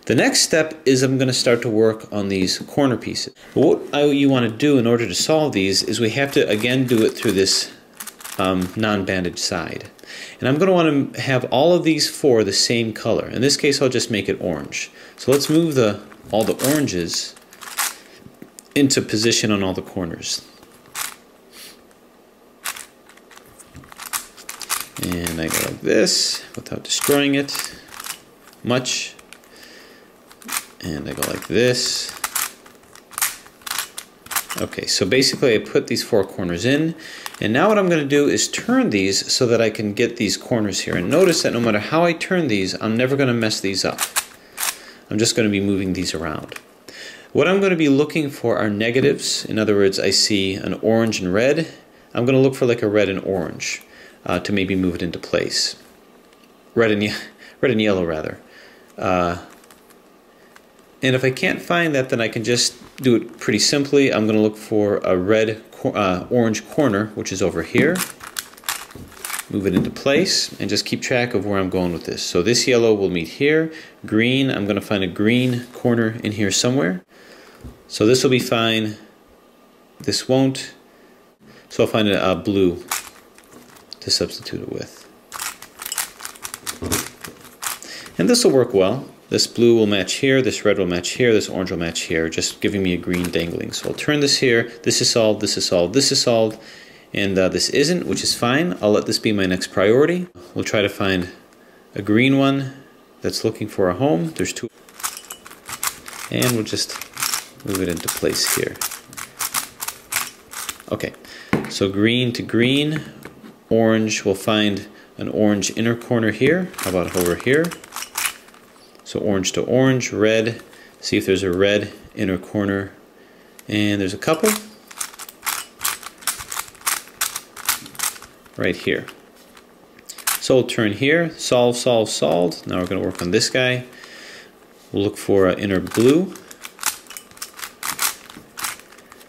The next step is I'm going to start to work on these corner pieces. What you want to do in order to solve these is we have to again do it through this non-bandaged side. And I'm going to want to have all of these four the same color. In this case I'll just make it orange. So let's move all the oranges into position on all the corners. And I go like this without destroying it much. And I go like this. Okay, so basically I put these four corners in, and now what I'm going to do is turn these so that I can get these corners here. And notice that no matter how I turn these, I'm never going to mess these up. I'm just going to be moving these around. What I'm going to be looking for are negatives. In other words, I see an orange and red. I'm going to look for like a red and orange to maybe move it into place. Red and yellow rather. And if I can't find that, then I can just do it pretty simply. I'm going to look for a red orange corner, which is over here. Move it into place and just keep track of where I'm going with this. So this yellow will meet here. Green, I'm going to find a green corner in here somewhere. So this will be fine. This won't. So I'll find a blue to substitute it with. And this will work well. This blue will match here, this red will match here, this orange will match here, just giving me a green dangling. So I'll turn this here, this is solved, this is solved, this is solved, and this isn't, which is fine. I'll let this be my next priority. We'll try to find a green one that's looking for a home. There's two. And we'll just move it into place here. Okay, so green to green, orange, we'll find an orange inner corner here. How about over here? So orange to orange, red, see if there's a red inner corner, and there's a couple right here. So we'll turn here, solve, solve, solved. Now we're going to work on this guy. We'll look for an inner blue.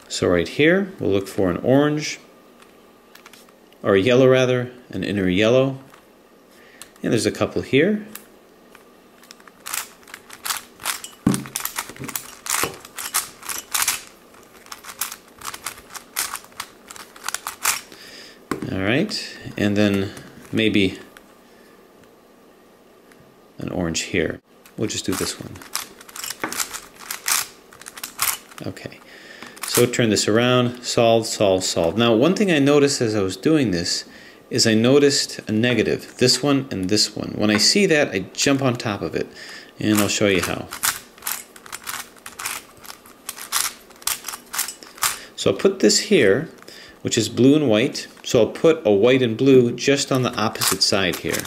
So right here, we'll look for an orange, or a yellow rather, an inner yellow, and there's a couple here. Alright, and then maybe an orange here. We'll just do this one. Okay, so turn this around, solve, solve, solve. Now one thing I noticed as I was doing this is I noticed a negative, this one and this one. When I see that, I jump on top of it, and I'll show you how. So I'll put this here, which is blue and white. So I'll put a white and blue just on the opposite side here.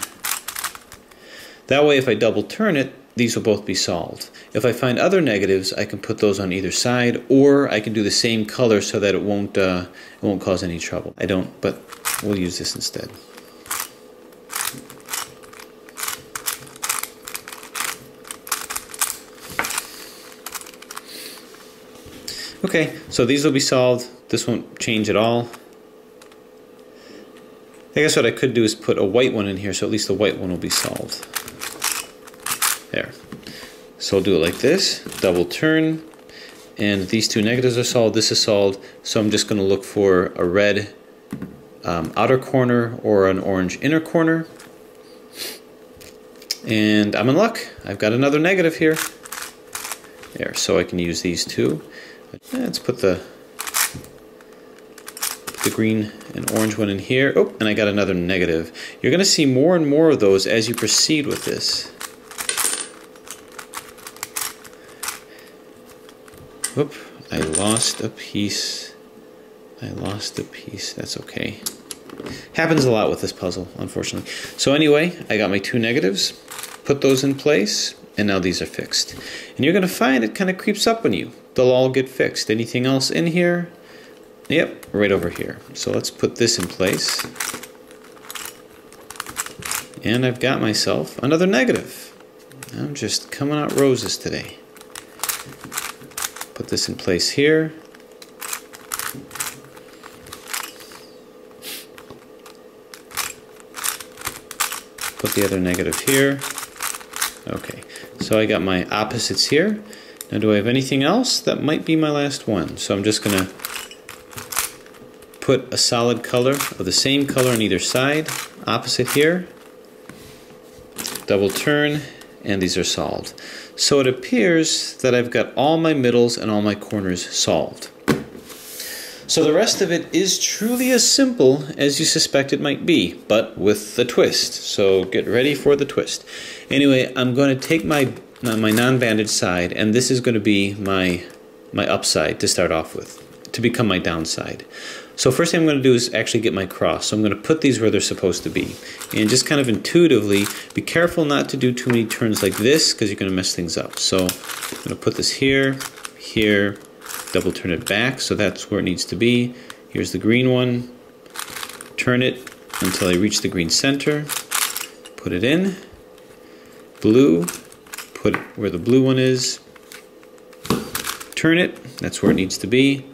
That way if I double turn it, these will both be solved. If I find other negatives, I can put those on either side, or I can do the same color so that it won't cause any trouble. I don't, but we'll use this instead. Okay, so these will be solved. This won't change at all. I guess what I could do is put a white one in here, so at least the white one will be solved. There. So I'll do it like this, double turn, and these two negatives are solved, this is solved, so I'm just going to look for a red outer corner or an orange inner corner. And I'm in luck. I've got another negative here. There, so I can use these two. Let's put the green and orange one in here. Oh, and I got another negative. You're going to see more and more of those as you proceed with this. Oop, I lost a piece. I lost a piece. That's okay. Happens a lot with this puzzle, unfortunately. So anyway, I got my two negatives, put those in place, and now these are fixed. And you're going to find it kind of creeps up on you. They'll all get fixed. Anything else in here? Yep, right over here. So let's put this in place. And I've got myself another negative. I'm just coming out roses today. Put this in place here. Put the other negative here. Okay, So I got my opposites here. Now do I have anything else? That might be my last one. So I'm just going to put a solid color of the same color on either side, opposite here, double turn, and these are solved. So it appears that I've got all my middles and all my corners solved. So the rest of it is truly as simple as you suspect it might be, but with the twist. So get ready for the twist. Anyway, I'm going to take my non-banded side, and this is going to be my upside to start off with, to become my downside. So first thing I'm going to do is actually get my cross. So I'm going to put these where they're supposed to be. And just kind of intuitively, be careful not to do too many turns like this, because you're going to mess things up. So I'm going to put this here, here, double turn it back, so that's where it needs to be. Here's the green one. Turn it until I reach the green center. Put it in. Blue. Put it where the blue one is. Turn it. That's where it needs to be.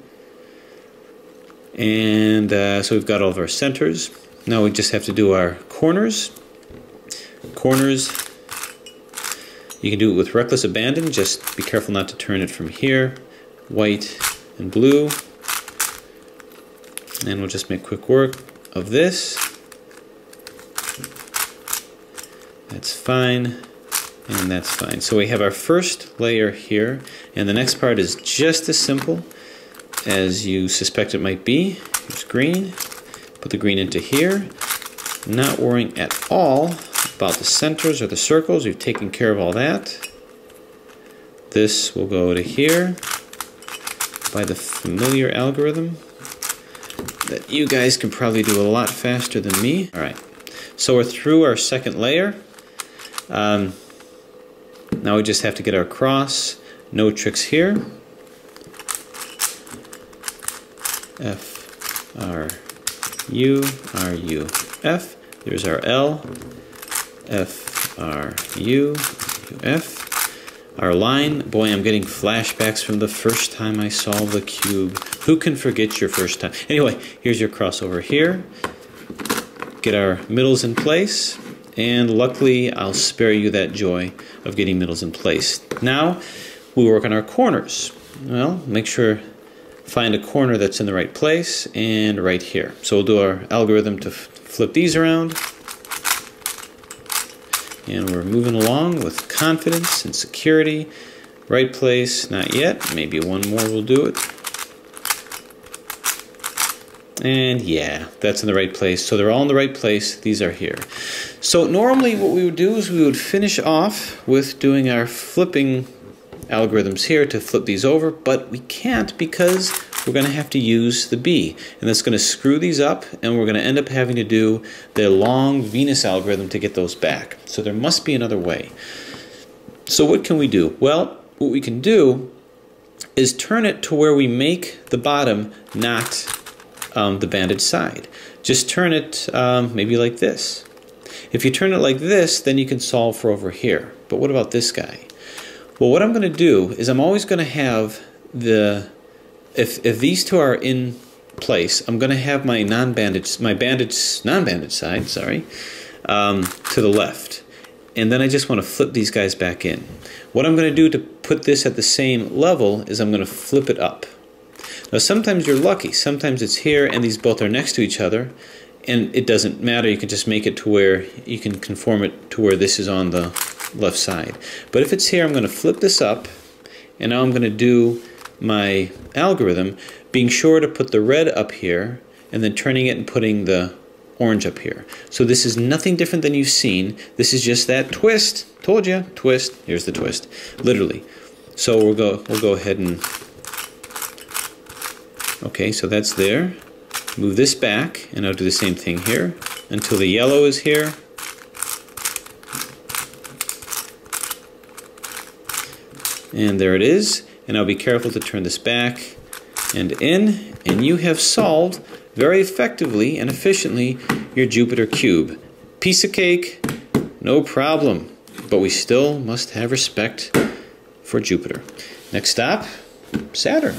And so we've got all of our centers. Now we just have to do our corners. Corners. You can do it with reckless abandon. Just be careful not to turn it from here. White and blue. And we'll just make quick work of this. That's fine. And that's fine. So we have our first layer here. And the next part is just as simple as you suspect it might be. Here's green. Put the green into here. Not worrying at all about the centers or the circles. We've taken care of all that. This will go to here by the familiar algorithm that you guys can probably do a lot faster than me. Alright, so we're through our second layer. Now we just have to get our cross. No tricks here. F, R, U, R, U, F. There's our L. F, R, U, U, F. Our line, boy, I'm getting flashbacks from the first time I solved the cube. Who can forget your first time? Anyway, here's your crossover here. Get our middles in place, and luckily I'll spare you that joy of getting middles in place. Now, we work on our corners. Well, make sure, find a corner that's in the right place, and right here. So we'll do our algorithm to flip these around. And we're moving along with confidence and security. Right place, not yet. Maybe one more will do it. And yeah, that's in the right place. So they're all in the right place. These are here. So normally what we would do is we would finish off with doing our flipping algorithms here to flip these over, but we can't because we're going to have to use the B, and that's going to screw these up, and we're going to end up having to do the long Venus algorithm to get those back. So there must be another way. So what can we do? Well, what we can do is turn it to where we make the bottom not the banded side. Just turn it maybe like this. If you turn it like this, then you can solve for over here. But what about this guy? Well, what I'm going to do is I'm always going to have the, if these two are in place, I'm going to have my non-banded side, sorry, to the left. And then I just want to flip these guys back in. What I'm going to do to put this at the same level is I'm going to flip it up. Now sometimes you're lucky. Sometimes it's here and these both are next to each other, and it doesn't matter. You can just make it to where you can conform it to where this is on the left side. But if it's here, I'm going to flip this up, and now I'm going to do my algorithm, being sure to put the red up here and then turning it and putting the orange up here. So this is nothing different than you've seen. This is just that twist. Told you, twist. Here's the twist, literally. So we'll go ahead and, okay, so that's there. Move this back, and I'll do the same thing here until the yellow is here. And there it is. And I'll be careful to turn this back and in, and you have solved very effectively and efficiently your Jupiter cube. Piece of cake, no problem. But we still must have respect for Jupiter. Next stop, Saturn.